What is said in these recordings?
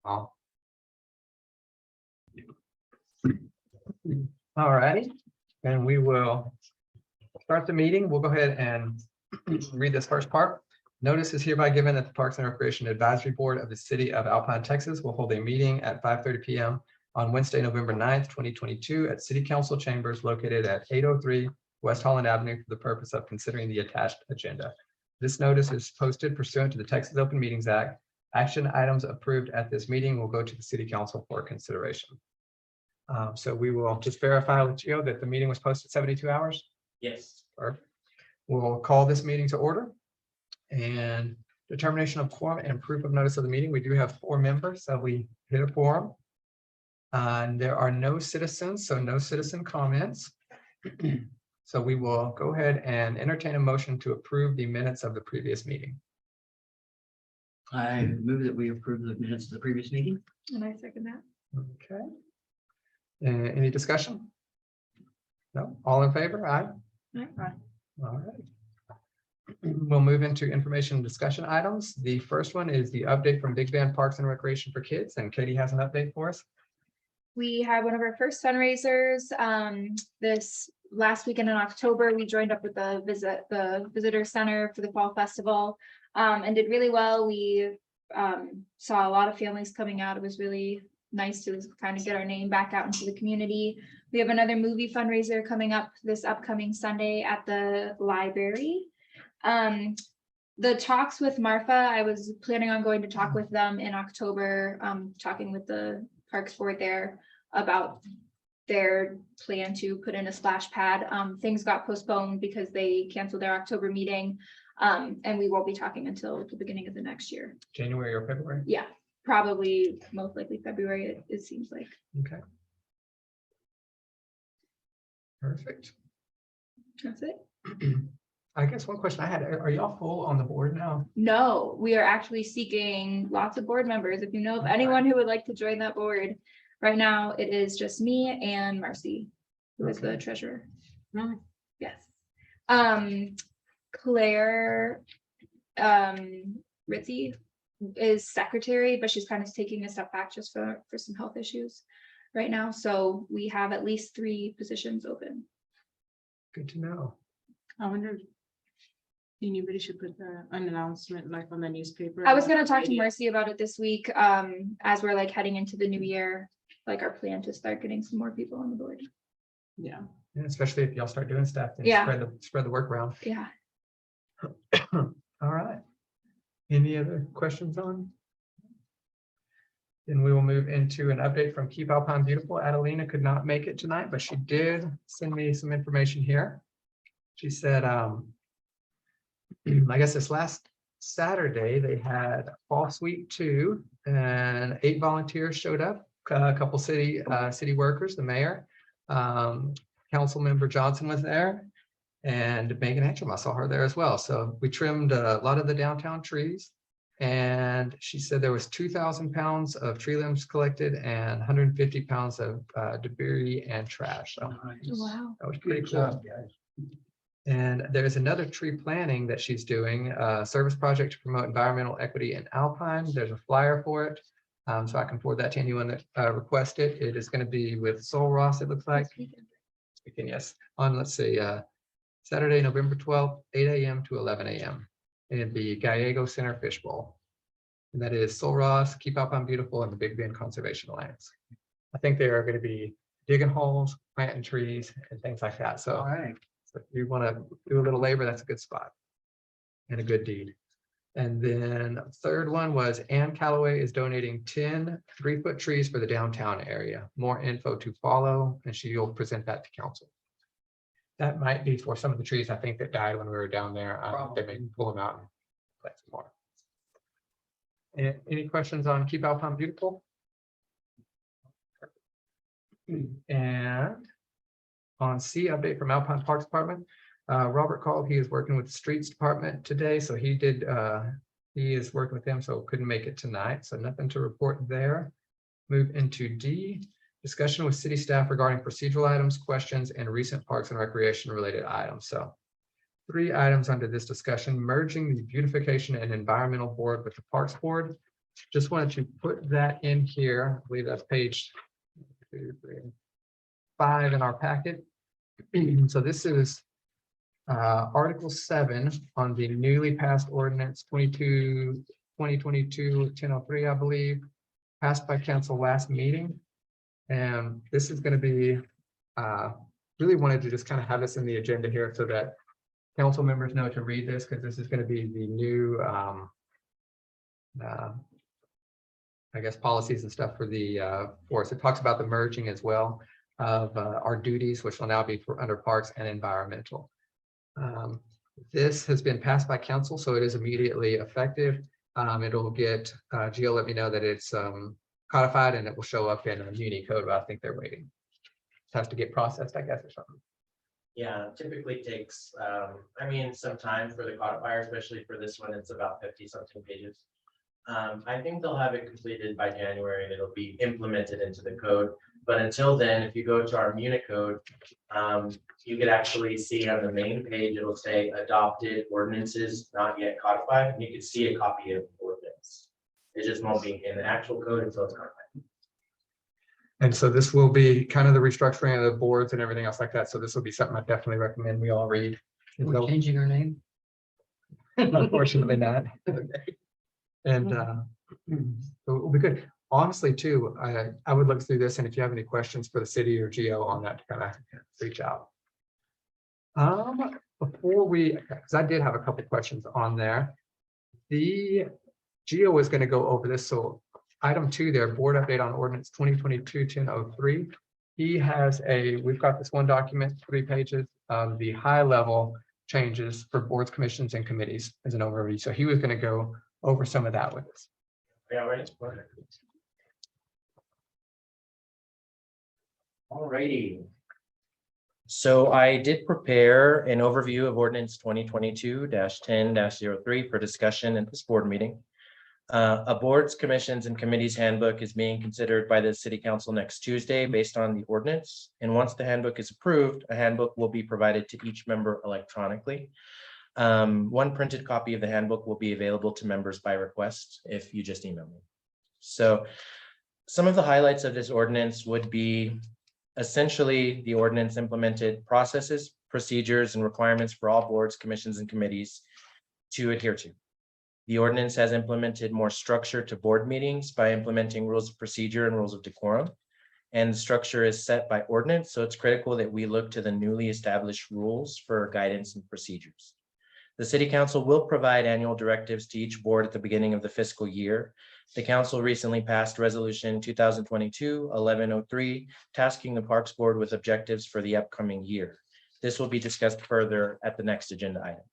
All righty, and we will start the meeting. We'll go ahead and read this first part. Notice is hereby given that the Parks and Recreation Advisory Board of the City of Alpine, Texas will hold a meeting at 5:30 p.m. on Wednesday, November 9th, 2022 at City Council Chambers located at 803 West Holland Avenue for the purpose of considering the attached agenda. This notice is posted pursuant to the Texas Open Meetings Act. Action items approved at this meeting will go to the City Council for consideration. So we will just verify with Gio that the meeting was posted 72 hours. Yes. Perfect. We'll call this meeting to order. And determination of quorum and proof of notice of the meeting. We do have 4 members, so we hit a quorum. And there are no citizens, so no citizen comments. So we will go ahead and entertain a motion to approve the minutes of the previous meeting. I move that we approve the minutes of the previous meeting. And I second that. Okay. Any discussion? No, all in favor? Aye. Aye. All right. We'll move into information and discussion items. The first one is the update from Big Band Parks and Recreation for Kids, and Katie has an update for us. We had one of our first fundraisers this last weekend in October. We joined up with the visitor center for the fall festival and did really well. We saw a lot of families coming out. It was really nice to kind of get our name back out into the community. We have another movie fundraiser coming up this upcoming Sunday at the library. The talks with Marfa, I was planning on going to talk with them in October, talking with the Parks Board there about their plan to put in a splash pad. Things got postponed because they canceled their October meeting. And we won't be talking until the beginning of the next year. January or February? Yeah, probably most likely February, it seems like. Okay. Perfect. That's it. I guess one question I had, are y'all full on the board now? No, we are actually seeking lots of board members. If you know of anyone who would like to join that board, right now it is just me and Marcy, who is the Okay. treasurer. Really? Yes. Claire Ritzy is secretary, but she's kind of taking a step back just for some health issues right now. So we have at least 3 positions open. Good to know. I wonder if anybody should put an announcement like on the newspaper. I was going to talk to Marcy about it this week, as we're like heading into the new year, like our plan to start getting some more people on the board. Yeah. And especially if y'all start doing stuff, then Yeah. spread the work around. Yeah. All right. Any other questions on? Then we will move into an update from Keep Alpine Beautiful. Adelina could not make it tonight, but she did send me some information here. She said, I guess this last Saturday, they had Fall Suite 2 and 8 volunteers showed up, a couple city workers, the mayor, council member Johnson was there, and Megan Antrim, I saw her there as well. So we trimmed a lot of the downtown trees. And she said there was 2,000 pounds of tree limbs collected and 150 pounds of debris and trash. So Wow. that was pretty cool. And there's another tree planting that she's doing, a service project to promote environmental equity in Alpine. There's a flyer for it. So I can forward that to anyone that requested it. It is going to be with Sol Ross, it looks like. Speaking, yes, on, let's see, Saturday, November 12th, 8 a.m. to 11 a.m. in the Gallego Center Fishbowl. And that is Sol Ross, Keep Alpine Beautiful, and the Big Bend Conservation Alliance. I think they are going to be digging holes, planting trees, and things like that. So, so if you want to do a little labor, that's a good spot and a good deed. And then the third one was Ann Calloway is donating 10 3-foot trees for the downtown area. More info to follow, and she will present that to council. That might be for some of the trees I think that died when we were down there. They may pull them out and plant some more. Any questions on Keep Alpine Beautiful? And on C, update from Alpine Parks Department. Robert called, he is working with the Streets Department today, so he is working with them, so couldn't make it tonight, so nothing to report there. Move into D, discussion with city staff regarding procedural items, questions, and recent parks and recreation related items. So 3 items under this discussion: merging the beautification and environmental board with the Parks Board, just wanted to put that in here. I believe that's page 5 in our packet. So this is Article 7 on the newly passed ordinance 2022-1003, I believe, passed by council last meeting. And this is going to be, really wanted to just kind of have this in the agenda here so that council members know to read this, because this is going to be the new, I guess, policies and stuff for the force. It talks about the merging as well of our duties, which will now be for under parks and environmental. This has been passed by council, so it is immediately effective. It'll get, Gio let me know that it's codified and it will show up in a Muni code, but I think they're waiting. It has to get processed, I guess, or something. Yeah, typically takes, I mean, some time for the codifier, especially for this one, it's about 50 something pages. I think they'll have it completed by January and it'll be implemented into the code. But until then, if you go to our Munich code, you could actually see on the main page, it'll say adopted ordinances not yet codified, and you can see a copy of the ordinance. It just won't be in the actual code until it's codified. And so this will be kind of the restructuring of the boards and everything else like that. So this will be something I definitely recommend we all read. We're changing our name. Unfortunately not. And so it'll be good. Honestly, too, I would look through this, and if you have any questions for the city or Geo on that, kind of reach out. Before we, because I did have a couple questions on there. The Geo is going to go over this. So item 2 there, board update on ordinance 2022-1003. He has we've got this one document, 3 pages of the high level changes for boards, commissions, and committees as an overview. So he was going to go over some of that with us. Yeah, right. Alrighty. So I did prepare an overview of ordinance 2022-10-03 for discussion at this board meeting. A boards, commissions, and committees handbook is being considered by the city council next Tuesday based on the ordinance. And once the handbook is approved, a handbook will be provided to each member electronically. One printed copy of the handbook will be available to members by request if you just email me. So some of the highlights of this ordinance would be essentially the ordinance implemented processes, procedures, and requirements for all boards, commissions, and committees to adhere to. The ordinance has implemented more structure to board meetings by implementing rules of procedure and rules of decorum. And the structure is set by ordinance, so it's critical that we look to the newly established rules for guidance and procedures. The city council will provide annual directives to each board at the beginning of the fiscal year. The council recently passed resolution 2022-1103, tasking the Parks Board with objectives for the upcoming year. This will be discussed further at the next agenda item.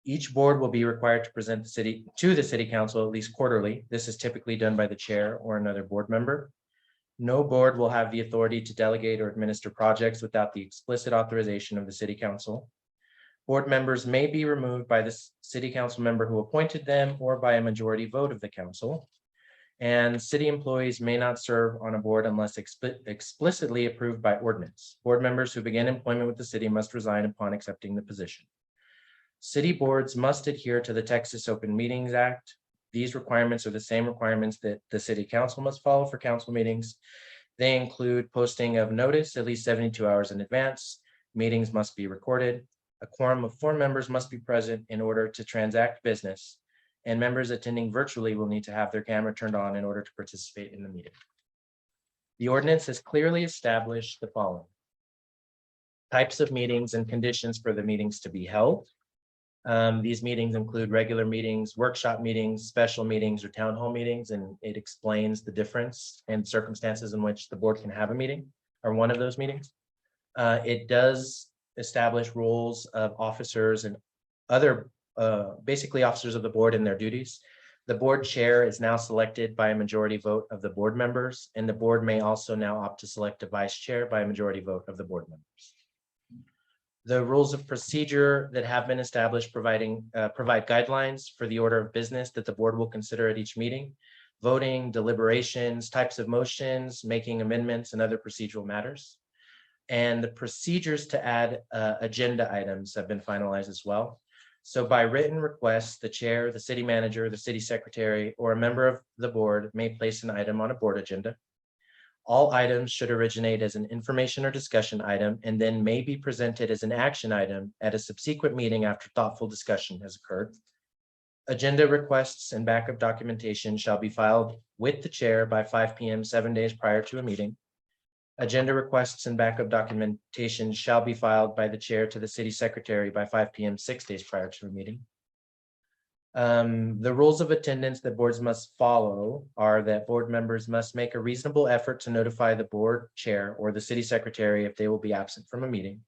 Each board will be required to present to the city council at least quarterly. This is typically done by the chair or another board member. No board will have the authority to delegate or administer projects without the explicit authorization of the city council. Board members may be removed by the city council member who appointed them or by a majority vote of the council. And city employees may not serve on a board unless explicitly approved by ordinance. Board members who begin employment with the city must resign upon accepting the position. City boards must adhere to the Texas Open Meetings Act. These requirements are the same requirements that the city council must follow for council meetings. They include posting of notice at least 72 hours in advance. Meetings must be recorded. A quorum of 4 members must be present in order to transact business, and members attending virtually will need to have their camera turned on in order to participate in the meeting. The ordinance has clearly established the following: types of meetings and conditions for the meetings to be held. These meetings include regular meetings, workshop meetings, special meetings, or town hall meetings, and it explains the difference and circumstances in which the board can have a meeting or one of those meetings. It does establish roles of officers and other basically officers of the board and their duties. The board chair is now selected by a majority vote of the board members, and the board may also now opt to select a vice chair by a majority vote of the board members. The rules of procedure that have been established provide guidelines for the order of business that the board will consider at each meeting: voting, deliberations, types of motions, making amendments, and other procedural matters. And the procedures to add agenda items have been finalized as well. So by written request, the chair, the city manager, the city secretary, or a member of the board may place an item on a board agenda. All items should originate as an information or discussion item and then may be presented as an action item at a subsequent meeting after thoughtful discussion has occurred. Agenda requests and backup documentation shall be filed with the chair by 5 p.m. 7 days prior to a meeting. Agenda requests and backup documentation shall be filed by the chair to the city secretary by 5 p.m. 6 days prior to a meeting. The rules of attendance that boards must follow are that board members must make a reasonable effort to notify the board chair or the city secretary if they will be absent from a meeting.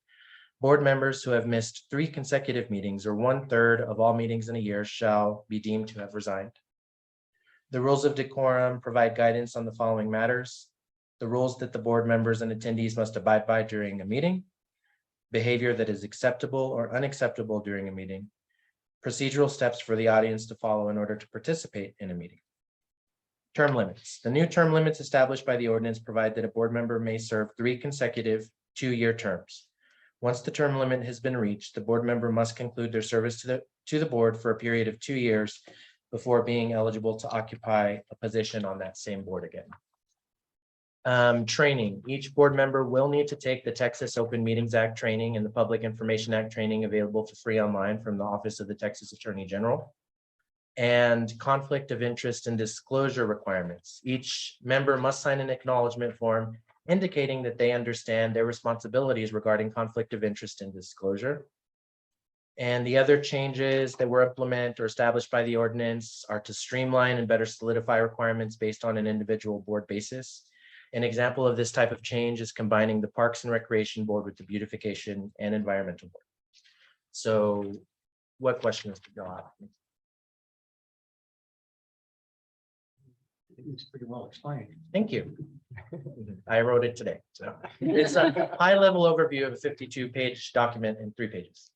Board members who have missed 3 consecutive meetings or 1/3 of all meetings in a year shall be deemed to have resigned. The rules of decorum provide guidance on the following matters: the rules that the board members and attendees must abide by during a meeting, behavior that is acceptable or unacceptable during a meeting, procedural steps for the audience to follow in order to participate in a meeting. Term limits. The new term limits established by the ordinance provide that a board member may serve 3 consecutive 2-year terms. Once the term limit has been reached, the board member must conclude their service to the board for a period of 2 years before being eligible to occupy a position on that same board again. Training. Each board member will need to take the Texas Open Meetings Act training and the Public Information Act training available for free online from the Office of the Texas Attorney General. And conflict of interest and disclosure requirements. Each member must sign an acknowledgement form indicating that they understand their responsibilities regarding conflict of interest and disclosure. And the other changes that were implemented or established by the ordinance are to streamline and better solidify requirements based on an individual board basis. An example of this type of change is combining the Parks and Recreation Board with the Beautification and Environmental Board. So what questions do y'all have? It's pretty well explained. Thank you. I wrote it today, so it's a high-level overview of a 52-page document in 3 pages.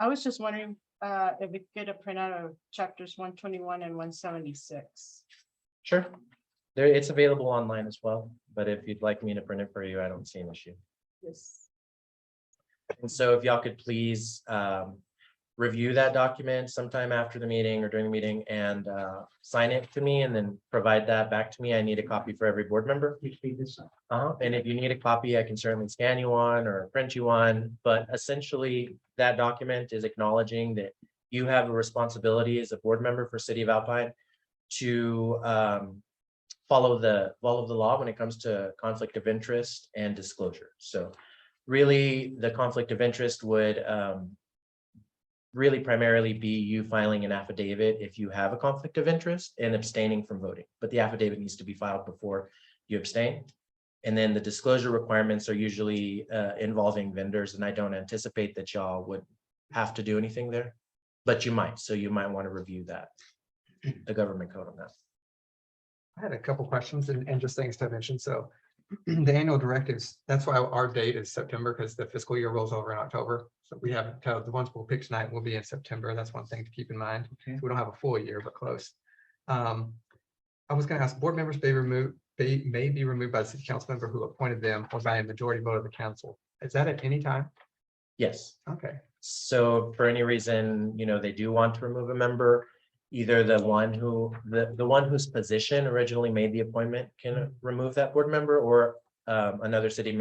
I was just wondering if we could get a printout of chapters 121 and 176. Sure. There, it's available online as well, but if you'd like me to print it for you, I don't see an issue. Yes. And so if y'all could please review that document sometime after the meeting or during the meeting and sign it to me and then provide that back to me. I need a copy for every board member. You speed this up. And if you need a copy, I can certainly scan you one or print you one, but essentially that document is acknowledging that you have a responsibility as a board member for City of Alpine to follow the law when it comes to conflict of interest and disclosure. So really the conflict of interest would really primarily be you filing an affidavit if you have a conflict of interest and abstaining from voting, but the affidavit needs to be filed before you abstain. And then the disclosure requirements are usually involving vendors, and I don't anticipate that y'all would have to do anything there, but you might. So you might want to review that, the government code on that. I had a couple questions and just things to mention. So the annual directives, that's why our date is September, because the fiscal year rolls over in October. So we haven't, the ones we'll pick tonight will be in September. That's one thing to keep in mind. Okay. We don't have a full year, but close. I was going to ask, board members may be removed by the city council member who appointed them or by a majority vote of the council. Is that at any time? Yes. Okay. So for any reason, you know, they do want to remove a member, either the one whose position originally made the appointment can remove that board member, or another city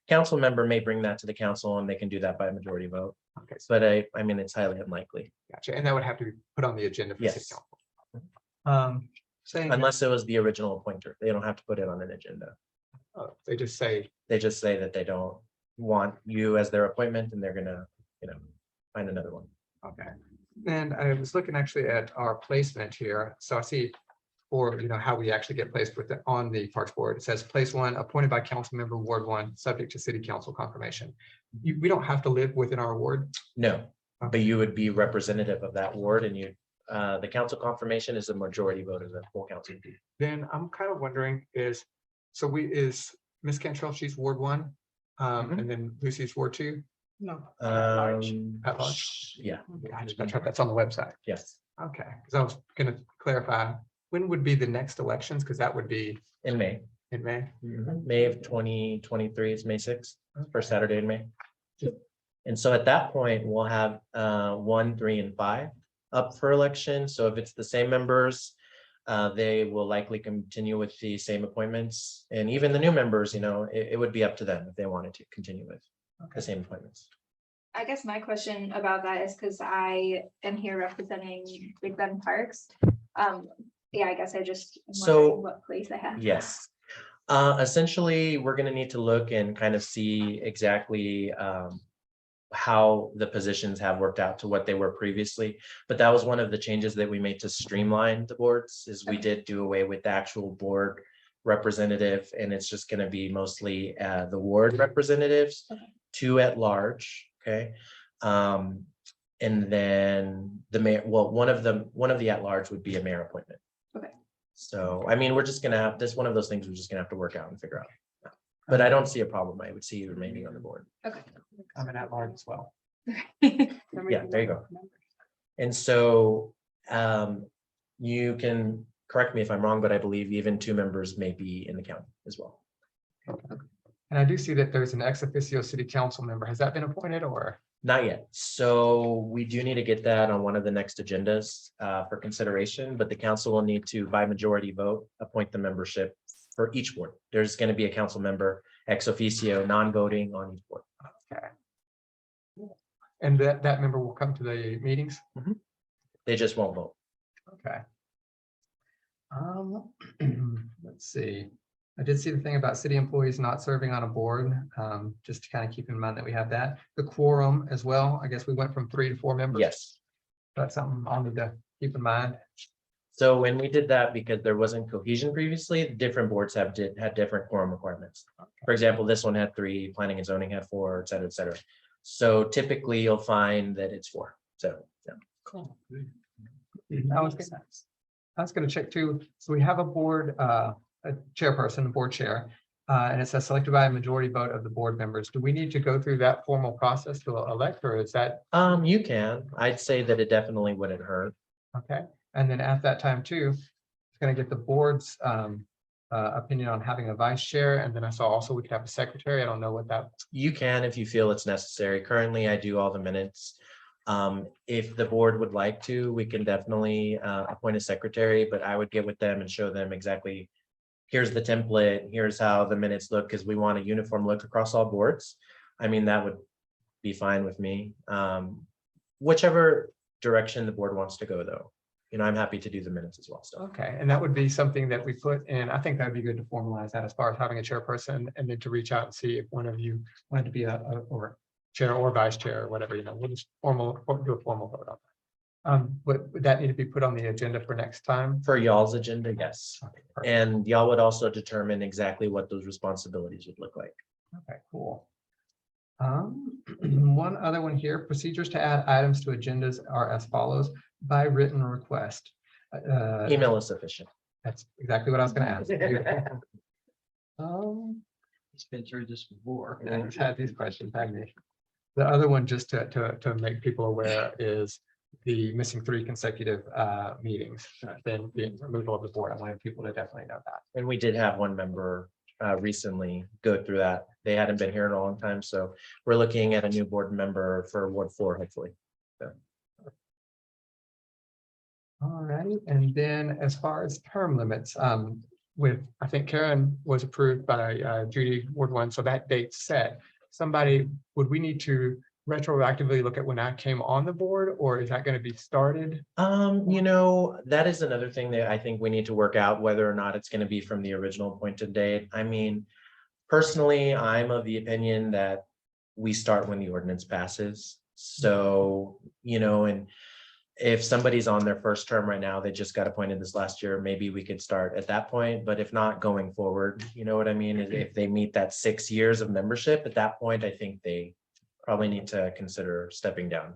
council member may bring that to the council and they can do that by a majority vote. Okay. But I mean, it's highly unlikely. Gotcha. And that would have to be put on the agenda for city Yes. council. Saying, Unless it was the original appointer, they don't have to put it on an agenda. they just say, They just say that they don't want you as their appointment and they're gonna, you know, find another one. okay. And I was looking actually at our placement here. So I see for, you know, how we actually get placed with on the Parks Board. It says place 1 appointed by council member Ward 1, subject to city council confirmation. We don't have to live within our ward. No, but you would be representative of that ward, and you, the council confirmation is a majority vote of the full council. Then I'm kind of wondering is Miss Cantrell, she's Ward 1, and then Lucy's Ward 2. No. At large? Yeah, Gotcha. That's right. That's on the website. yes, Okay, because I was going to clarify, when would be the next elections? Because that would be in May. in May. May of 2023 is May 6th, first Saturday in May. And so at that point, we'll have 1, 3, and 5 up for election. So if it's the same members, they will likely continue with the same appointments. And even the new members, it would be up to them if they wanted to continue with the same appointments. I guess my question about that is because I am here representing Big Bend Parks. Yeah, I guess I just am So- wondering what place I have. Yes. Essentially, we're going to need to look and kind of see exactly how the positions have worked out to what they were previously. But that was one of the changes that we made to streamline the boards, is we did do away with the actual board representative, and it's just going to be mostly the ward representatives, Okay. 2 at large. Okay. And then the mayor, well, one of the at large would be a mayor appointment. Okay. So, I mean, we're just gonna have this, one of those things we're just gonna have to work out and figure out. But I don't see a problem. I would see you remaining on the board. Okay. I'm an at-large as well. Yeah, there you go. And so you can correct me if I'm wrong, but I believe even 2 members may be in the county as well. And I do see that there's an ex officio city council member. Has that been appointed or? Not yet. So we do need to get that on one of the next agendas for consideration, but the council will need to, by majority vote, appoint the membership for each board. There's going to be a council member ex officio, non-voting on each board. Okay. And that member will come to the meetings? They just won't vote. Okay. Let's see. I did see the thing about city employees not serving on a board, just to kind of keep in mind that we have that. The quorum as well. I guess we went from 3 to 4 members. Yes. That's something I'll need to keep in mind. So when we did that, because there wasn't cohesion previously, different boards had different quorum requirements. For example, this one had 3, planning and zoning had 4, et cetera, et cetera. So typically you'll find that it's 4. So, yeah. Cool. I was gonna check too. So we have a board, a chairperson, a board chair, and it says selected by a majority vote of the board members. Do we need to go through that formal process to elect, or is that You can. I'd say that it definitely wouldn't hurt. okay? And then at that time too, it's gonna get the board's opinion on having a vice chair, and then I saw also we could have a secretary. I don't know what that. You can if you feel it's necessary. Currently, I do all the minutes. If the board would like to, we can definitely appoint a secretary, but I would get with them and show them exactly, here's the template, here's how the minutes look, because we want a uniform look across all boards. I mean, that would be fine with me. Whichever direction the board wants to go, though. I'm happy to do the minutes as well. So Okay, and that would be something that we put in. I think that'd be good to formalize that as far as having a chairperson, and then to reach out and see if one of you wanted to be or chair or vice chair or whatever, we'll just do a formal vote on that. Would that need to be put on the agenda for next time? for y'all's agenda, yes. Okay, perfect. And y'all would also determine exactly what those responsibilities would look like. Okay, cool. One other one here, procedures to add items to agendas are as follows: by written request. Email is sufficient. That's exactly what I was gonna ask. It's been through this before. And I've had these questions, haven't you? The other one, just to make people aware, is the missing 3 consecutive meetings, then the removal of the board. I wanted people to definitely know that. And we did have one member recently go through that. They hadn't been here in a long time, so we're looking at a new board member for Ward 4, hopefully. All righty, and then as far as term limits, I think Karen was approved by Judy Ward 1, so that date's set. Would we need to retroactively look at when I came on the board, or is that going to be started? That is another thing that I think we need to work out, whether or not it's going to be from the original appointed date. I mean, personally, I'm of the opinion that we start when the ordinance passes. So, and if somebody's on their first term right now, they just got appointed this last year, maybe we could start at that point. But if not, going forward, you know what I mean? If they meet that 6 years of membership, at that point, I think they probably need to consider stepping down.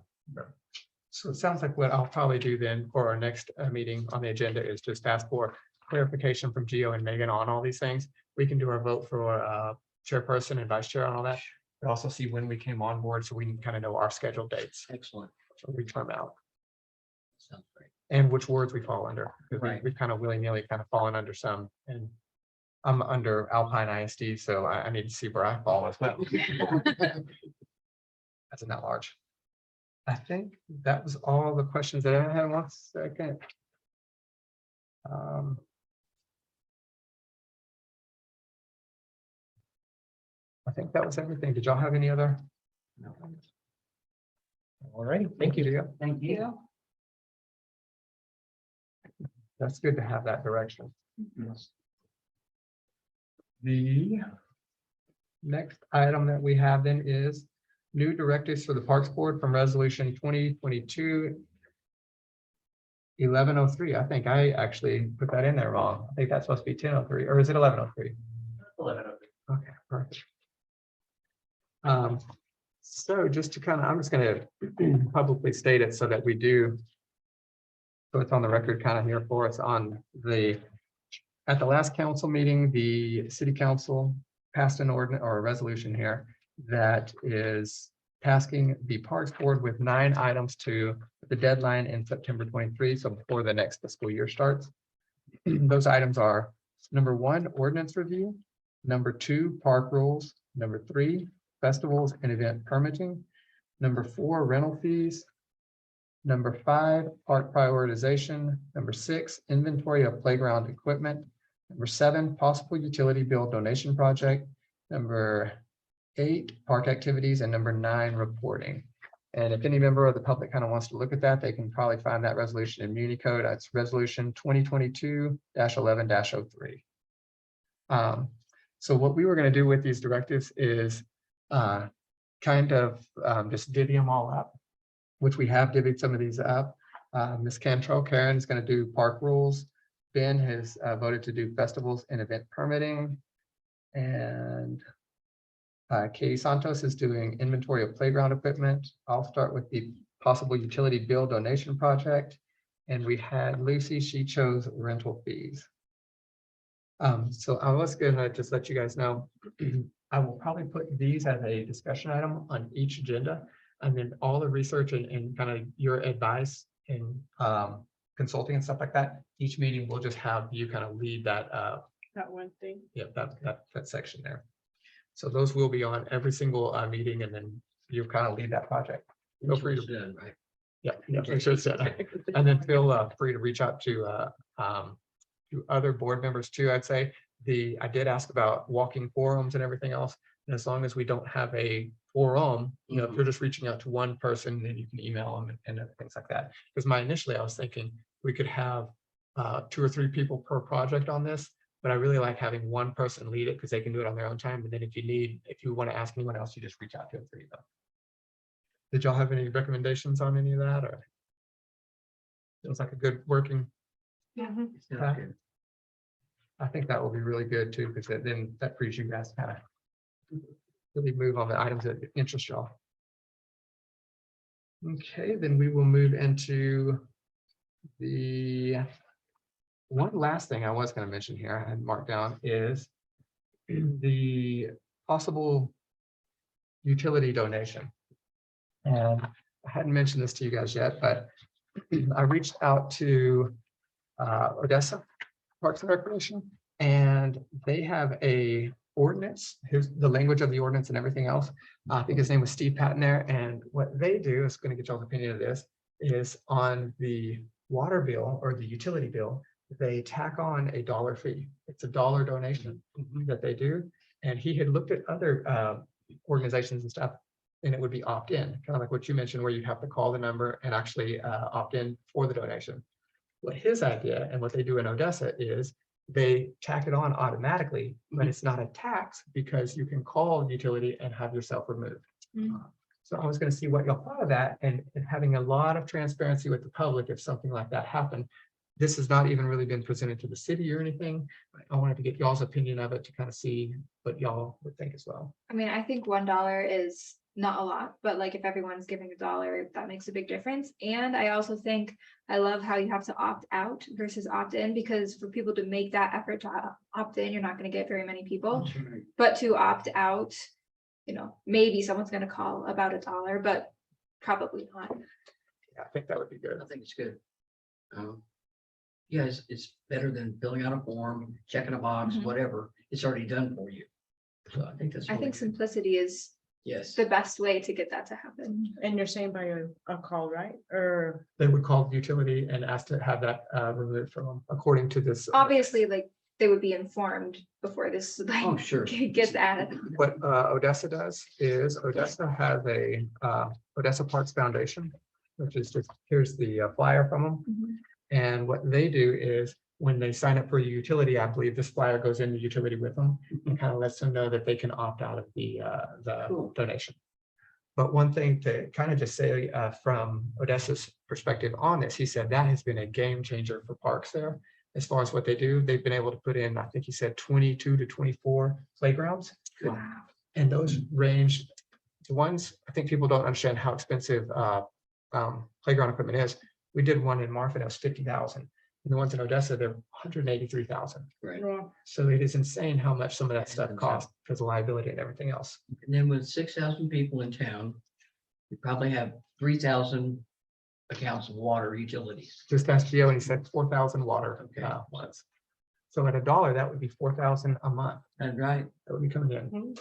So it sounds like what I'll probably do then for our next meeting on the agenda is just ask for clarification from Gio and Megan on all these things. We can do our vote for chairperson and vice chair on all that. But also see when we came on board, so we can kind of know our scheduled dates. Excellent. So we term out. Sounds great. And which words we fall under. Because Right. we've kind of willy-nilly kind of fallen under some, and I'm under Alpine ISD, so I need to see where I fall as well. as an at-large. I think that was all the questions that I had. 1 second. I think that was everything. Did y'all have any other? No. All right, thank you. Leo. Thank you. That's good to have that direction. Yes. The next item that we have then is new directives for the Parks Board from Resolution 2022 1103. I think I actually put that in there wrong. I think that's supposed to be 1003, or is it 1103? 1103. Okay, perfect. So just to kind of, I'm just going to publicly state it so that we do. So it's on the record kind of here for us on at the last council meeting, the city council passed an ordinance or a resolution here that is tasking the Parks Board with 9 items to the deadline in September 23, so before the next fiscal year starts. Those items are number 1, ordinance review, number 2, park rules, number 3, festivals and event permitting, number 4, rental fees, number 5, park prioritization, number 6, inventory of playground equipment, number 7, possible utility bill donation project, number 8, park activities, and number 9, reporting. And if any member of the public kind of wants to look at that, they can probably find that resolution in Muni Code. That's resolution 2022-11-03. So what we were going to do with these directives is kind of just divvy them all up, which we have divvied some of these up. Ms. Cantrell, Karen is going to do park rules. Ben has voted to do festivals and event permitting. And Katie Santos is doing inventory of playground equipment. I'll start with the possible utility bill donation project. And we had Lucy, she chose rental fees. So I was gonna just let you guys know, I will probably put these as a discussion item on each agenda. And then all the research and kind of your advice and consulting and stuff like that, each meeting will just have you kind of lead that That one thing. yeah, that section there. So those will be on every single meeting, and then you kind of lead that project. Feel free to, Done, right? yeah, make sure it's done. And then feel free to reach out to other board members too. I'd say I did ask about walking forums and everything else. And as long as we don't have a forum, you know, if you're just reaching out to one person, then you can email them and things like that. Because initially I was thinking we could have 2 or 3 people per project on this. But I really like having one person lead it because they can do it on their own time. And then if you want to ask anyone else, you just reach out to them for them. Did y'all have any recommendations on any of that, or? Feels like a good working. It's not Okay. good. I think that will be really good too, because then that frees you guys to kind of really move on the items that interest y'all. Okay, then we will move into the one last thing I was going to mention here, I had marked down, is the possible utility donation. And I hadn't mentioned this to you guys yet, but I reached out to Odessa Parks and Recreation, and they have a ordinance. Here's the language of the ordinance and everything else. I think his name was Steve Patton there. And what they do is going to get y'all's opinion of this, is on the water bill or the utility bill, they tack on a $1 fee. It's a $1 donation that they do. And he had looked at other organizations and stuff, and it would be opt-in, kind of like what you mentioned, where you have to call the number and actually opt in for the donation. What his idea and what they do in Odessa is they tack it on automatically, but it's not a tax because you can call utility and have yourself removed. So I was going to see what y'all thought of that, and having a lot of transparency with the public if something like that happened. This has not even really been presented to the city or anything. I wanted to get y'all's opinion of it to kind of see what y'all would think as well. I mean, I think $1 is not a lot, but like if everyone's giving $1, that makes a big difference. And I also think I love how you have to opt out versus opt in, because for people to make that effort to opt in, you're not going to get very many people. But to opt out, you know, maybe someone's going to call about $1, but probably not. Yeah, I think that would be good. I think it's good. Yeah, it's better than filling out a form, checking a box, Mhm. whatever. It's already done for you. So I think that's. I think really good. simplicity is Yes. the best way to get that to happen. And you're saying by a call, right? Or, They would call the utility and ask to have that removed from them, according to this. Obviously, like, they would be informed before this, Oh, like, sure. gets added. What Odessa does is Odessa has a Odessa Parks Foundation, which is just, here's the flyer from them. Mhm. And what they do is when they sign up for a utility, I believe this flyer goes in the utility with them and kind of lets them know that they can opt out of the Cool. donation. But one thing to kind of just say from Odessa's perspective on this, he said that has been a game changer for parks there. As far as what they do, they've been able to put in, I think he said 22 to 24 playgrounds. Wow. And those range, the ones, I think people don't understand how expensive playground equipment is. We did one in Marfa, that was 50,000. And the ones in Odessa, they're 183,000. Right. well, So it is insane how much some of that stuff Insane. costs because of liability and everything else. And then with 6,000 people in town, you probably have 3,000 accounts of water utilities. Just asked Gio and he said 4,000 water Okay. once. So at $1, that would be 4,000 a month. That's right. That would be coming in.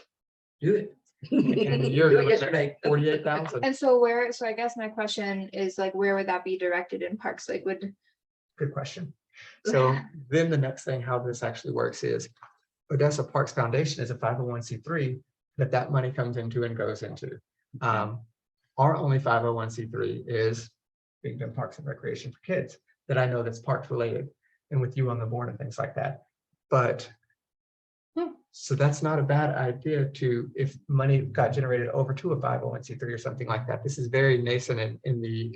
Do it. In a year, Do you're it looking at yesterday. 48,000. And so I guess my question is like, where would that be directed in parks? Like, would, Good question. So then the next thing, how this actually works is Odessa Parks Foundation is a 501c3 that money comes into and goes into. Our only 501c3 is Big Bend Parks and Recreation for Kids that I know that's parks related and with you on the board and things like that. But so that's not a bad idea to, if money got generated over to a 501c3 or something like that. This is very nascent in the,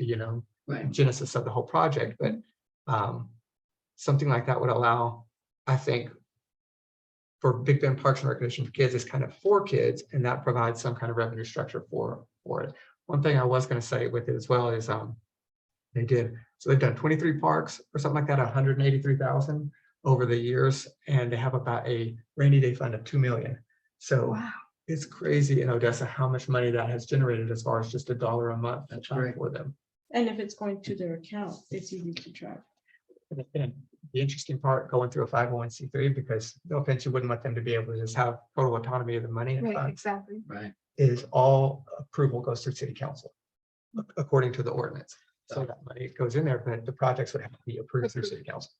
Right. genesis of the whole project, but something like that would allow, I think, for Big Bend Parks and Recreation for Kids is kind of for kids, and that provides some kind of revenue structure for it. One thing I was going to say with it as well is they've done 23 parks or something like that, 183,000 over the years, and they have about a rainy day fund of 2 million. So wow. it's crazy in Odessa how much money that has generated as far as just $1 a month That's great. for them. and if it's going to their account, it's easy to track. And the interesting part going through a 501c3, because no offense, you wouldn't want them to be able to just have total autonomy of the money and Right, funds, exactly. Right. is all approval goes through city council according to the ordinance. So that money goes in there, but the projects would have to be approved through city council.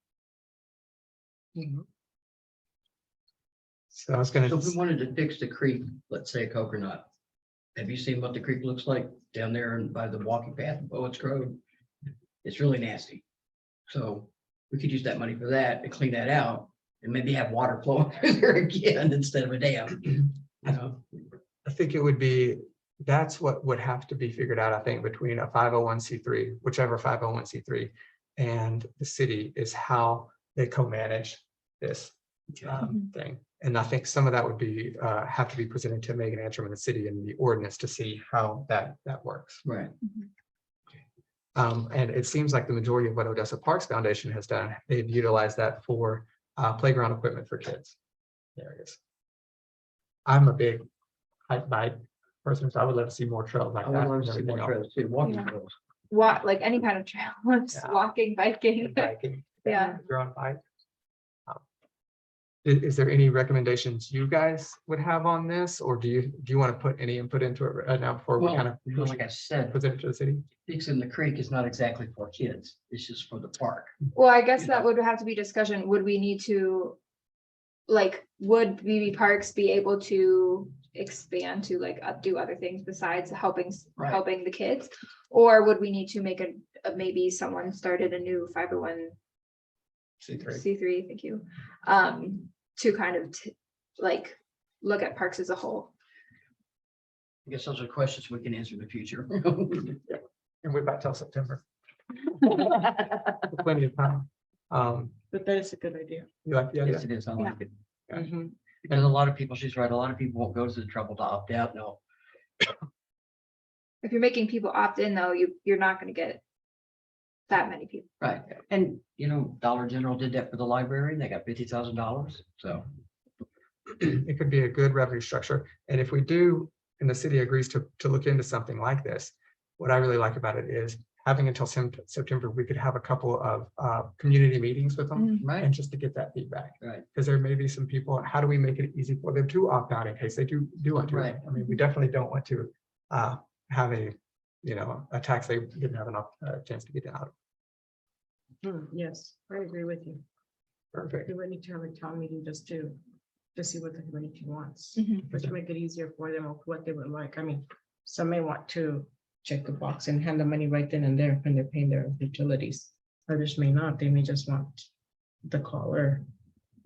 So I was gonna, So if we wanted to fix the creek, let's say a Coconut, have you seen what the creek looks like down there and by the walking path of Poets Road? It's really nasty. So we could use that money for that and clean that out and maybe have water flowing through there again instead of a dam. You know, I think it would be, that's what would have to be figured out, I think, between a 501c3, whichever 501c3 and the city, is how they co-manage this thing. And I think some of that would be, have to be presented to Megan Antrim in the city and the ordinance to see how that works. right. And it seems like the majority of what Odessa Parks Foundation has done, they've utilized that for playground equipment for kids. There it is. I'm a big hike bike person, so I would love to see more trails like I that. would love and to see more everything else. trails too, walking Yeah. trails. Walk, like any kind of trail, just Yeah. walking, biking. Biking. Yeah. If you're on bike. Is there any recommendations you guys would have on this, or do you want to put any input into it right now before we Well, kind of you know, like I said, present it to the city? fixing the creek is not exactly for kids. It's just for the park. Well, I guess Yeah. that would have to be discussion. Would we need to, like, would BB Parks be able to expand to like do other things besides helping Right. helping the kids? Or would we need to make maybe someone started a new 501c3, C3. thank you, to kind of like look at parks as a whole? I guess those are questions we can answer in the future. And we're back till September. Plenty of time. But that is a good idea. You like the idea? Yes, it is. I like it. Mhm. Because a lot of people, she's right, a lot of people won't go to the trouble to opt out. No, If you're making people opt in though, you're not gonna get that many people. right. And, you know, Dollar General did that for the library and they got $50,000. So, It could be a good revenue structure. And if we do, and the city agrees to look into something like this, what I really like about it is having until September, we could have a couple of community meetings with them. Right, And just to get that feedback. right. Because there may be some people, how do we make it easy for them to opt out in case they do want to? Right. I mean, we definitely don't want to have a, a tax they didn't have enough chance to get out. Yes, I agree with you. Perfect. We would need to have a town meeting just to see what the community wants. Mhm. But to make it easier for them of what they would like. I mean, some may want to check the box and hand the money right then and there when they're paying their utilities. Others may not. They may just want the call or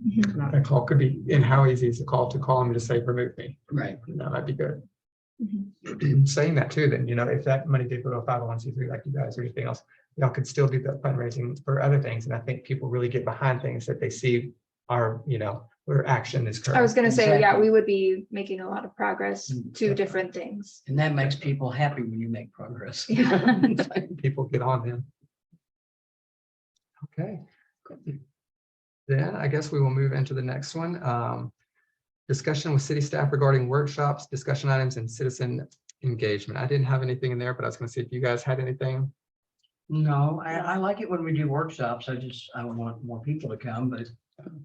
Mhm. not. A call could be, and how easy is a call to call them and just say, remove me? Right. That might be good. Mhm. Saying that too, then, if that money did go to a 501c3 like you guys or anything else, y'all could still do that fundraising for other things. And I think people really get behind things that they see are, where action is. I was gonna say, yeah, Exactly. we would be making a lot of progress Mm, to different things. And that makes people happy when you make progress. Yeah. People get on them. Okay. Then I guess we will move into the next one. Discussion with city staff regarding workshops, discussion items, and citizen engagement. I didn't have anything in there, but I was gonna see if you guys had anything. No, I like it when we do workshops. I want more people to come, but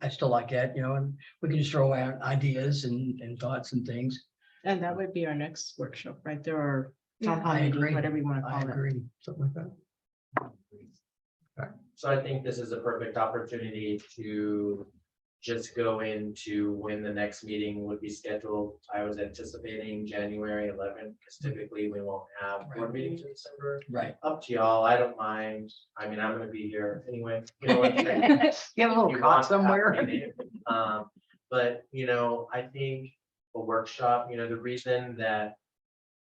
I still like that, and we can just throw out ideas and thoughts and things. And that would be our next workshop, right there, or town hall I meeting, agree. whatever you want to I call it. agree. Something like that. So I think this is a perfect opportunity to just go into when the next meeting would be scheduled. I was anticipating January 11th, because typically we won't have board meetings in December. Right. Up to y'all, I don't mind. I mean, I'm gonna be here anyway. You know what I'm saying? You have a little You cot want to have somewhere? a meeting. But, I think a workshop, the reason that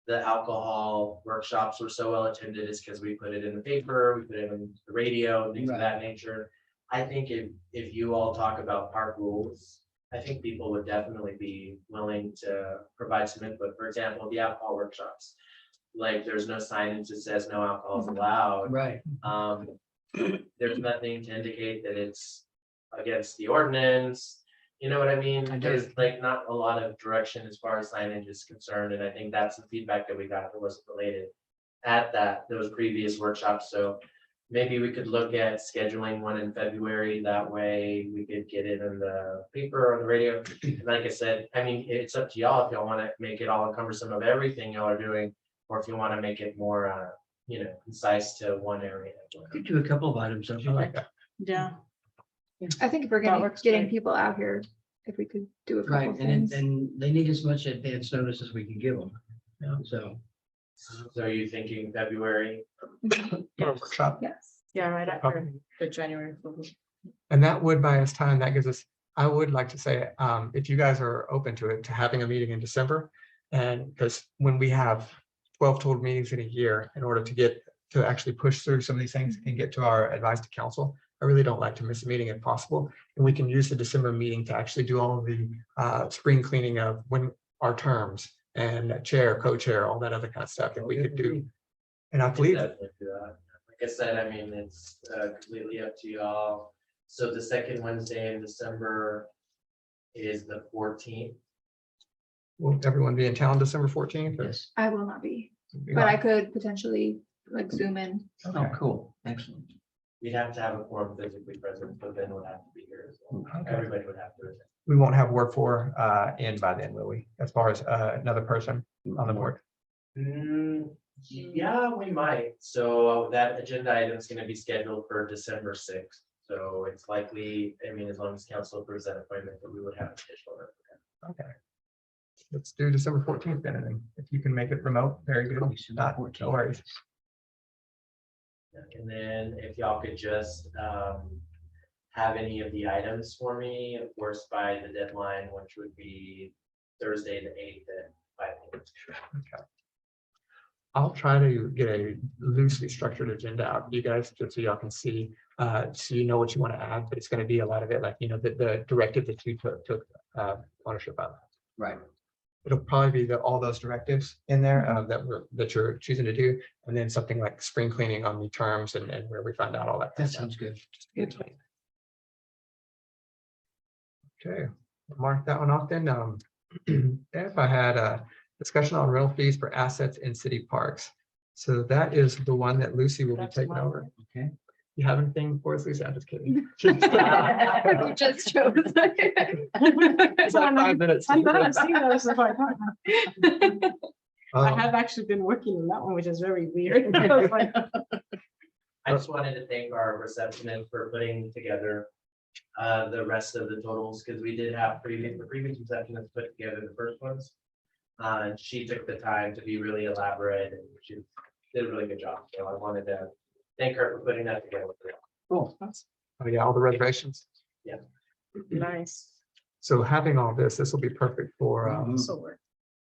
the alcohol workshops were so well attended is because we put it in the paper, we put it in the radio, things of that nature. I think if you all talk about park rules, I think people would definitely be willing to provide some input. For example, the alcohol workshops. Like, there's no signage that says no alcohol is allowed. Right. There's nothing to indicate that it's against the ordinance. You know what I mean? I do. There's like not a lot of direction as far as signage is concerned, and I think that's the feedback that we got that wasn't related at those previous workshops. So maybe we could look at scheduling one in February. That way we could get it in the paper or the radio. And like I said, I mean, it's up to y'all if y'all want to make it all cumbersome of everything y'all are doing, or if you want to make it more, concise to one area. Could do a couple of items. Don't I you like think? that. Yeah, I think if we're That gonna works getting great. people out here, if we could do a Right, couple and things. and they need as much advance notice as we can give them. Yeah. So, So are you thinking February? For a workshop. Yes. yeah, right after the January. And that would buy us time. That gives us, I would like to say, if you guys are open to it, to having a meeting in December. And because when we have 12 total meetings in a year, in order to actually push through some of these things and get to our advice to council, I really don't like to miss a meeting if possible. And we can use the December meeting to actually do all of the spring cleaning of when our terms and chair, co-chair, all that other kind of stuff that we could do. And I believe, Definitely do that. Like I said, I mean, it's completely up to y'all. So the second Wednesday in December is the 14th. will everyone be in town December 14th? or- yes. I will not be, but I could potentially like zoom in. Oh, Okay. cool. Excellent. We'd have to have a quorum physically present, but then would have to be here as well. Okay. Everybody would have to attend. We won't have work for in by then, will we? As far as another person on the board? Yeah, we might. So that agenda item is going to be scheduled for December 6th. So it's likely, I mean, as long as council approves that appointment, that we would have additional. Okay. Let's do December 14th then, and then if you can make it remote, very good. December Not, 14th. no worries. And then if y'all could just have any of the items for me, of course, by the deadline, which would be Thursday, the 8th at 5 p.m. Okay. I'll try to get a loosely structured agenda out to you guys, just so y'all can see, so you know what you want to add, but it's going to be a lot of it, like, the directive that you took ownership of. Right. It'll probably be all those directives in there that you're choosing to do, and then something like spring cleaning on the terms and where we find out all that. That sounds good. Okay, mark that one off then. If I had a discussion on rental fees for assets in city parks. So that is the one that Lucy will be That's taking mine. over. Okay. You have anything for us, Lucy? I'm just kidding. You just chose. It's like 5 minutes. I thought I'd seen those before. I Um, have actually been working on that one, which is very weird. I was like, I just wanted to thank our receptionist for putting together the rest of the totals, because we did have the previous receptionist put together the first ones. She took the time to be really elaborate, and she did a really good job. So I wanted to thank her for putting that together. Cool. Oh, yeah, all the reservations. Nice. So having all this will be perfect for, Mhm. So work.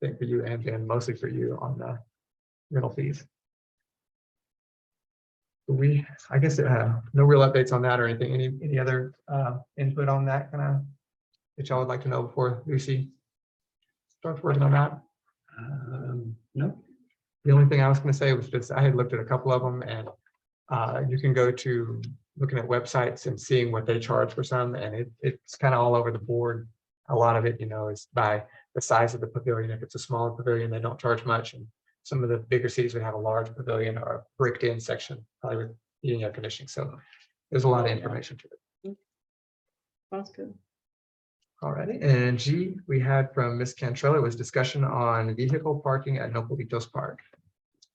I think for you and then mostly for you on the rental fees. I guess, no real updates on that or anything. Any other input on that kind of that y'all would like to know before Lucy starts working on that? No, The only thing I was gonna say was just, I had looked at a couple of them and you can go to looking at websites and seeing what they charge for some, and it's kind of all over the board. A lot of it, is by the size of the pavilion. If it's a smaller pavilion, they don't charge much, and some of the bigger cities would have a large pavilion or a bricked in section, probably with heating, air conditioning. So there's a lot of information to it. Sounds good. All righty, and G, we had from Ms. Cantrella was discussion on vehicle parking at Nopalitos Park.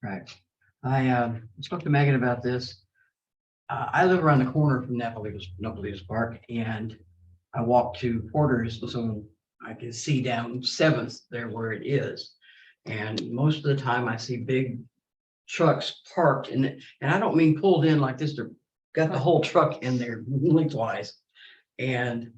right. I spoke to Megan about this. I live around the corner from Nopalitos Park, and I walk to Porter's, so I can see down 7th there where it is. And most of the time I see big trucks parked, and I don't mean pulled in like this, they're got the whole truck in there lengthwise. And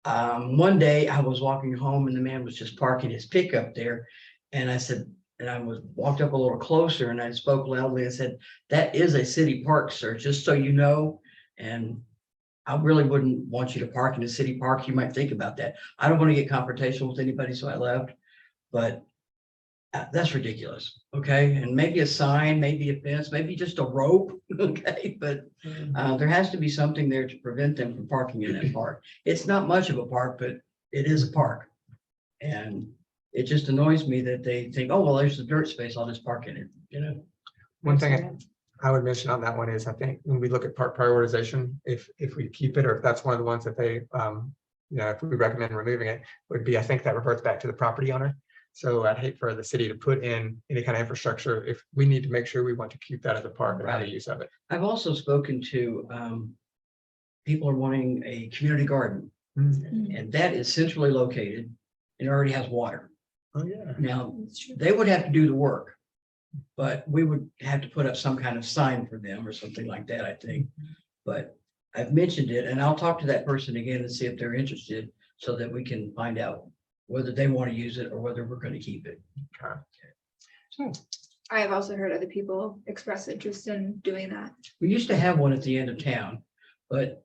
one day I was walking home and the man was just parking his pickup there. And I said, and I walked up a little closer and I spoke loudly and said, "That is a city park, sir, just so you know. And I really wouldn't want you to park in a city park. You might think about that. I don't want to get confrontational with anybody, so I left. But that's ridiculous. Okay, and maybe a sign, maybe a fence, maybe just a rope. Okay, but there has to be something there to prevent them from parking in that park. It's not much of a park, but it is a park. And it just annoys me that they think, oh, well, there's the dirt space, I'll just park in it, One thing I would mention on that one is, I think when we look at park prioritization, if we keep it, or if that's one of the ones that they, if we recommend removing it, would be, I think that reverts back to the property owner. So I'd hate for the city to put in any kind of infrastructure if we need to make sure we want to keep that as a park and have a Right. use of it. I've also spoken to people are wanting a community garden, and that is centrally located and already has water. Oh, yeah. Now, they would have to do the work, but we would have to put up some kind of sign for them or something like that, I think. But I've mentioned it, and I'll talk to that person again and see if they're interested so that we can find out whether they want to use it or whether we're going to keep it. I have also heard other people express interest in doing that. We used to have one at the end of town, but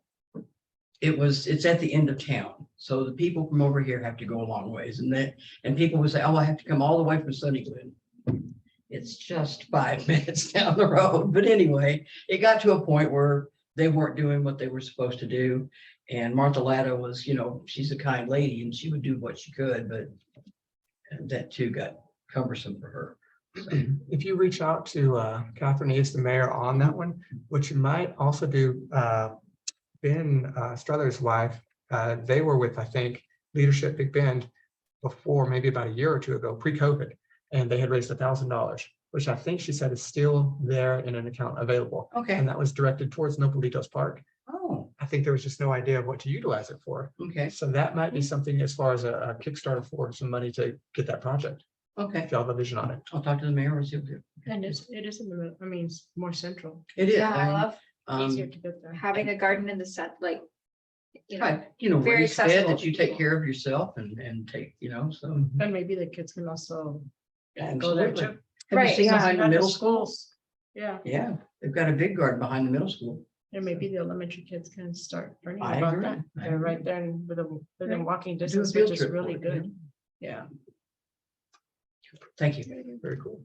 it's at the end of town. So the people from over here have to go a long ways, and people would say, oh, I have to come all the way from Sunny Glen. It's just 5 minutes down the road. But anyway, it got to a point where they weren't doing what they were supposed to do. And Martha Latta was, she's a kind lady and she would do what she could, but that too got cumbersome for her. If you reach out to Catherine East, the mayor, on that one, what you might also do, Ben Struther's wife, they were with, I think, Leadership Big Bend before, maybe about a year or two ago, pre-COVID, and they had raised $1,000, which I think she said is still there in an account available. Okay. And that was directed towards Nopalitos Park. Oh, I think there was just no idea of what to utilize it for. okay. So that might be something as far as a Kickstarter for some money to get that project, Okay. if y'all have a vision on it. I'll talk to the mayor and see what And it is in the middle, it's more central, it is. Yeah, I love easier to get there. having a garden in the set, like, Right, very raised bed accessible that you to take people. care of yourself and take, so. And maybe the kids can also go there Absolutely. too. Have you Right, seen yeah. behind the At middle school? schools. Yeah, Yeah, they've got a big garden behind the middle school. and maybe the elementary kids can start learning I about agree. that. I They're agree. right there and within walking Do a distance, field which is trip really for it, good. Yeah. Thank you. Very cool.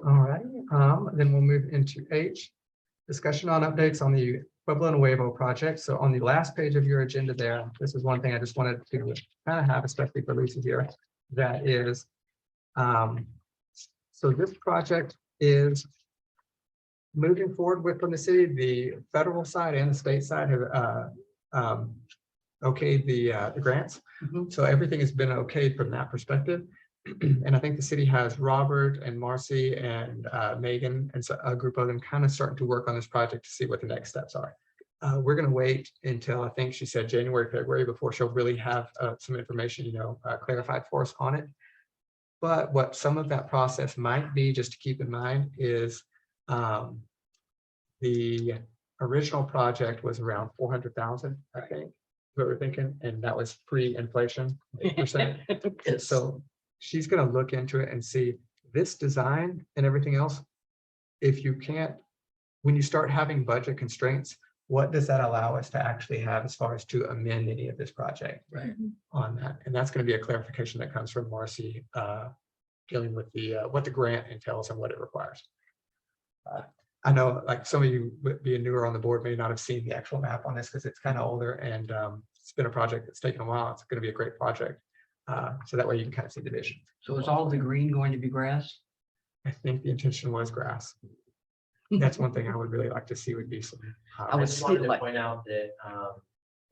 All right, then we'll move into H, discussion on updates on the Pueblo Nuevo project. So on the last page of your agenda there, this is one thing I just wanted to kind of have, especially for Lucy here, that is So this project is moving forward with from the city. The federal side and the state side have okayed the grants. Mhm. So everything has been okayed from that perspective. And I think the city has Robert and Marcy and Megan and so a group of them kind of starting to work on this project to see what the next steps are. We're going to wait until I think she said January, February before she'll really have some information, clarified for us on it. But what some of that process might be, just to keep in mind, is the original project was around 400,000, I think, what we're thinking, and that was pre-inflation, 8%. So she's gonna look into it and see this design and everything else. If you can't, when you start having budget constraints, what does that allow us to actually have as far as to amend any of this project? Right. On that, and that's gonna be a clarification that comes from Marcy, dealing with the, what the grant entails and what it requires. I know, like, some of you being newer on the board may not have seen the actual map on this because it's kind of older and it's been a project that's taken a while. It's going to be a great project. So that way you can kind of see the vision. So is all of the green going to be grass? I think the intention was grass. That's one thing I would really like to see would be some. I I would just wanted still to like- point out that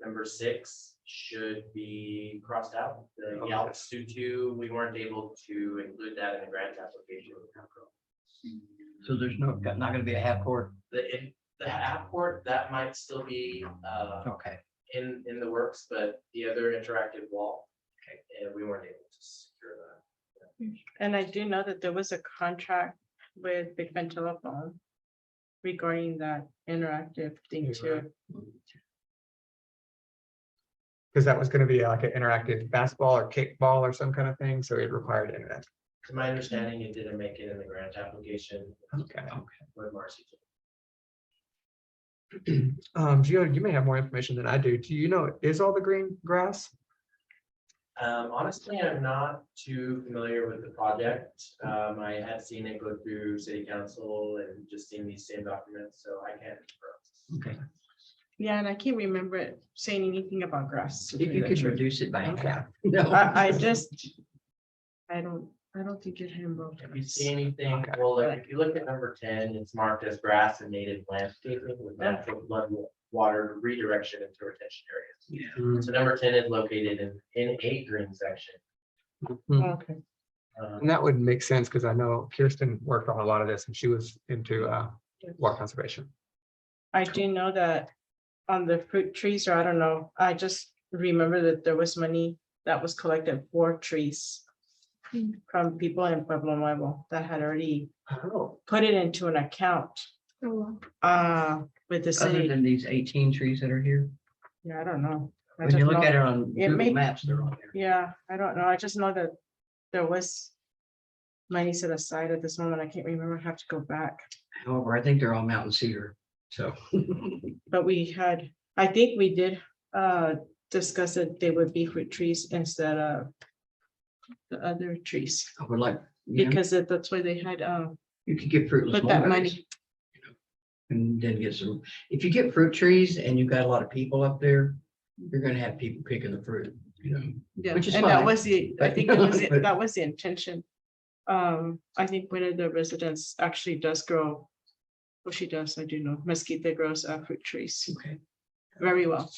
number 6 should be crossed out. The Oh, Yelp yes. Sutu, we weren't able to include that in the grant application. So there's not gonna be a half court? The half court, that might still be Okay. in the works, but the other interactive wall, and we weren't able to secure that. And I do know that there was a contract with Big Bend Telephone regarding that interactive thing too. Because that was going to be like an interactive basketball or kickball or some kind of thing. So it required internet. To my understanding, it didn't make it in the grant application Okay. with Marcy. Gio, you may have more information than I do. Do you know, is all the green grass? Honestly, I'm not too familiar with the project. I had seen it go through city council and just seen these same documents, so I can't. confirm. Okay. Yeah, and I can't remember it saying anything about grass. If you could reduce it by Okay. half. No. I don't think it handled. If you see anything, Okay. well, like, if you look at number 10, it's marked as grass and native landscaping with natural flood water redirection into retention areas. Mm, So number 10 is located in a green section. mm. Okay. And that would make sense because I know Kirsten worked on a lot of this and she was into water conservation. I do know that on the fruit trees, or I don't know, I just remember that there was money that was collected for trees from people in Pueblo Nuevo that had already Oh, put it into an account with the Other city. than these 18 trees that are here, Yeah, I don't know. I when you just look know- at it on it Google may- Maps, they're on there. Yeah, I don't know. I just know that there was money set aside at this moment. I can't remember. I have to go back. However, I think they're all mountain cedar, so. But we had, I think we did discuss that they would be fruit trees instead of the other trees, I would like, because that's why they had you could get fruitless put that mulberries. money. And then get some, if you get fruit trees and you've got a lot of people up there, you're gonna have people picking the fruit, Yeah, which is and that fine, was I think that was but- that was the intention. I think one of the residents actually does grow. Well, she does, I do know, Mesquite grows fruit trees Okay. very well.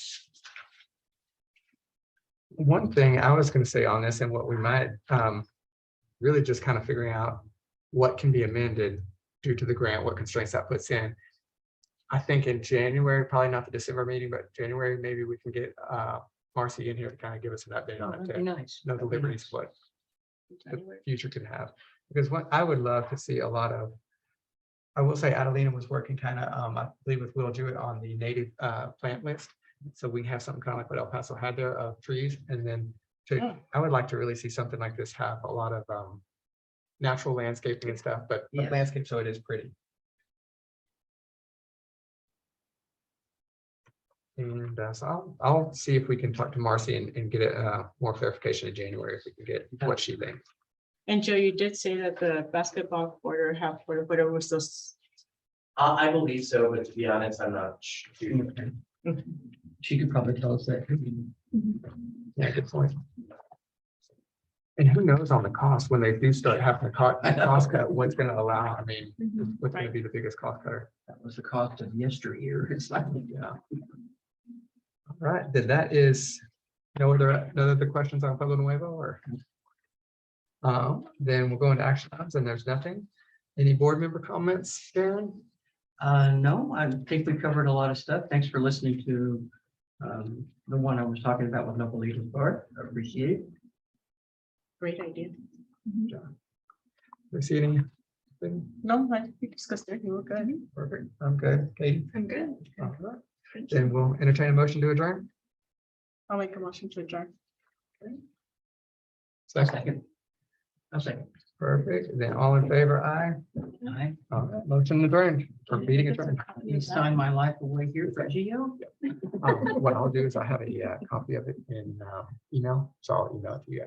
one thing I was going to say on this and what we might really just kind of figuring out what can be amended due to the grant, what constraints that puts in. I think in January, probably not the December meeting, but January, maybe we can get Marcy in here to kind of give us an update on it. That'd To be nice. know the That'd be liberties, nice. what the future could have. Because what I would love to see a lot of, I will say Adelina was working kind of, I believe with Will Jewett on the native plant list. So we have something kind of like what El Paso had there of trees. And then Mm. I would like to really see something like this have a lot of natural landscaping and stuff, but Yes. landscape, so it is pretty. And so I'll see if we can talk to Marcy and get more clarification in January if we can get what she thinks. And Joe, you did say that the basketball court or half court or whatever was those. I believe so, but to be honest, I'm not sure. Okay. She could probably tell us that. Yeah, good point. And who knows on the cost when they do start having a I know. cost cut, what's gonna allow, I mean, Mhm. what's gonna be the biggest cost cutter? That was the cost of yesteryear. It's like, Yeah. All right, then that is, no other questions on Pueblo Nuevo or? Then we'll go into action items and there's nothing. Any board member comments, Darren? no, I think we covered a lot of stuff. Thanks for listening to the one I was talking about with Local Leaders Bar. I appreciate it. Great idea. Do you see anything? No, I think we discussed it. You were good. Perfect. I'm good. Katie? I'm good. All right. Then we'll entertain a motion to adjourn. I'll make a motion to adjourn. Second. I'll second. Perfect. Then all in favor, aye. Aye. All right, motion adjourned or meeting adjourned. You sign my life away here for Geo. What I'll do is I have a copy of it in email, so I'll email it to you.